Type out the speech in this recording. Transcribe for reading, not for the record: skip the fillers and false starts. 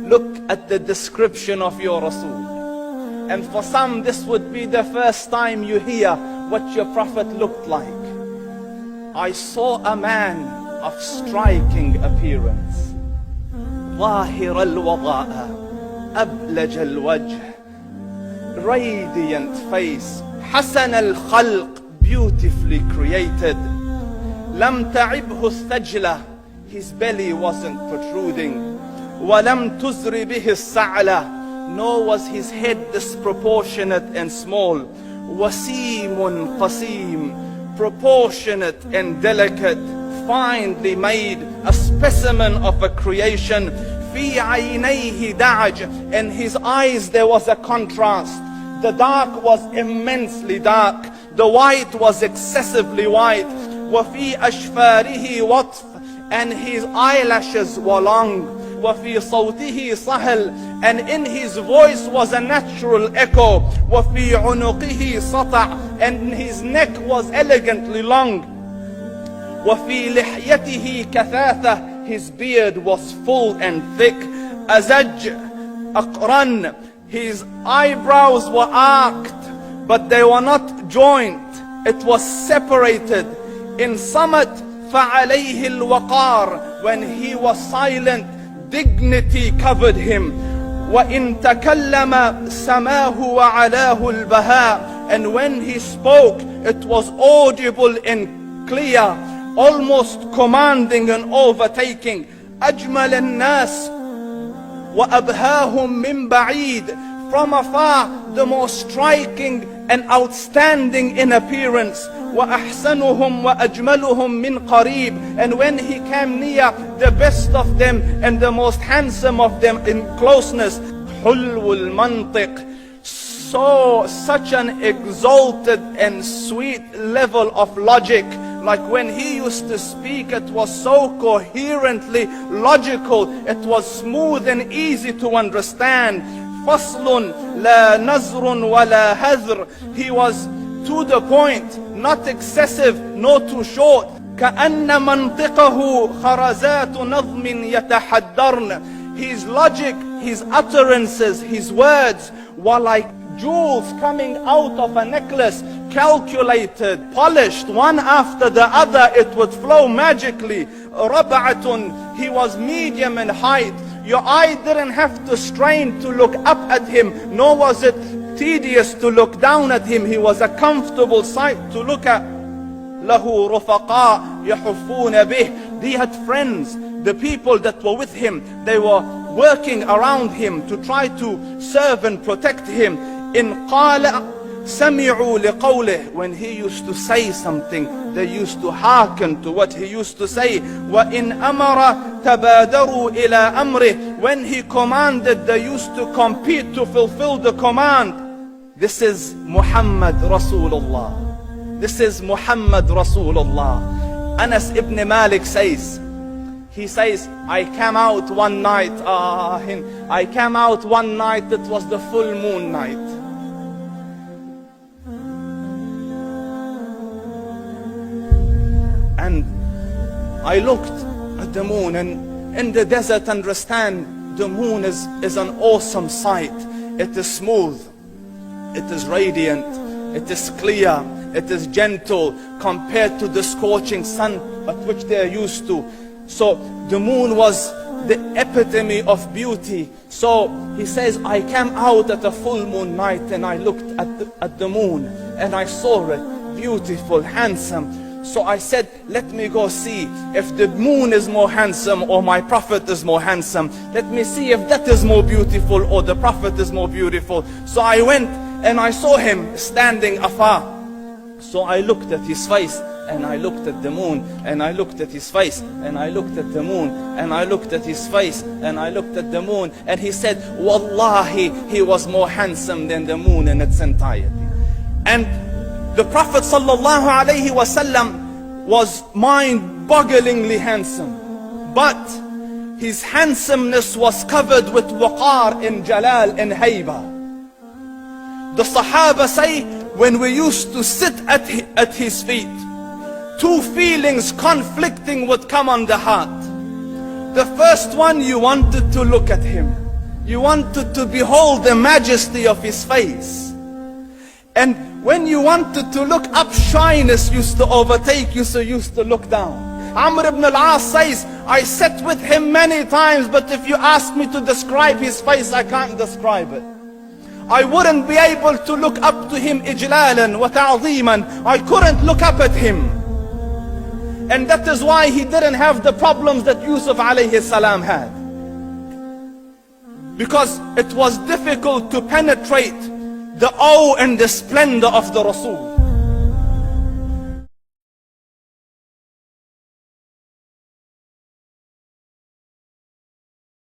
look at the description of your Rasul. And for some, this would be the first time you hear what your Prophet looked like. I saw a man of striking appearance. ظاهر الوضاء أبلج الوجه, radiant face, حسن الخلق, beautifully created. لم تعبه الثجلة, his belly wasn't protruding. ولم تزر به السعلة, nor was his head disproportionate and small. وسيم قسيم, proportionate and delicate, finely made, a specimen of a creation. في عينيه دعج, in his eyes there was a contrast. The dark was immensely dark, the white was excessively white. وفي أشفاره وطف, and his eyelashes were long. وفي صوته صهل, and in his voice was a natural echo. وفي عنقه سطع, and his neck was elegantly long. وفي لحيته كثاثة, his beard was full and thick. أزج أقرن, his eyebrows were arched, but they were not joint, it was separated. In summit فعليه الوقار, when he was silent, dignity covered him. وإن تكلم سماه وعلاه البهاء, and when he spoke it was audible and clear, almost commanding and overtaking. أجمل الناس وأبهاهم من بعيد, from afar the most striking and outstanding in appearance. وأحسنهم وأجملهم من قريب, and when he came near, the best of them and the most handsome of them in closeness. حلو المنطق, such an exalted and sweet level of logic. Like when he used to speak, it was so coherently logical, it was smooth and easy to understand. فصل لا نزر ولا هذر, he was to the point, not excessive nor too short. كأن منطقه خرزات نظم يتحدرن, his logic, his utterances, his words were like jewels coming out of a necklace, calculated, polished, one after the other, it would flow magically. ربعة, he was medium in height. Your eye didn't have to strain to look up at him, nor was it tedious to look down at him. He was a comfortable sight to look at. له رفقاء يحفون به, he had friends, the people that were with him, they were working around him to try to serve and protect him. إن قال سمعوا لقوله, when he used to say something, they used to hearken to what he used to say. وإن أمر تبادروا إلى أمره, when he commanded, they used to compete to fulfill the command. This is Muhammad Rasulullah. This is Muhammad Rasulullah. Anas ibn Malik says, he says, I came out one night, it was the full moon night. And I looked at the moon, and in the desert, understand, the moon is an awesome sight. It is smooth, it is radiant, it is clear, it is gentle compared to the scorching sun at which they are used to. So the moon was the epitome of beauty. So he says, I came out at a full moon night and I looked at the moon and I saw it beautiful, handsome. So I said, let me go see if the moon is more handsome or my Prophet is more handsome. Let me see if that is more beautiful or the Prophet is more beautiful. So I went and I saw him standing afar. So I looked at his face and I looked at the moon, and I looked at his face and I looked at the moon, and I looked at his face and I looked at the moon, and he said, Wallahi, he was more handsome than the moon in its entirety. And the Prophet ﷺ was mind-bogglingly handsome, but his handsomeness was covered with waqar and jalal and hayba. The Sahaba say, when we used to sit at his feet, two feelings conflicting would come on the heart. The first one, you wanted to look at him. You wanted to behold the majesty of his face. And when you wanted to look up, shyness used to overtake you, so you used to look down. Amr ibn al-As says, I sat with him many times, but if you ask me to describe his face, I can't describe it. I wouldn't be able to look up to him ijlalan wa ta'zeeman. I couldn't look up at him. And that is why he didn't have the problems that Yusuf alayhi salam had. Because it was difficult to penetrate the awe and the splendor of the Rasul.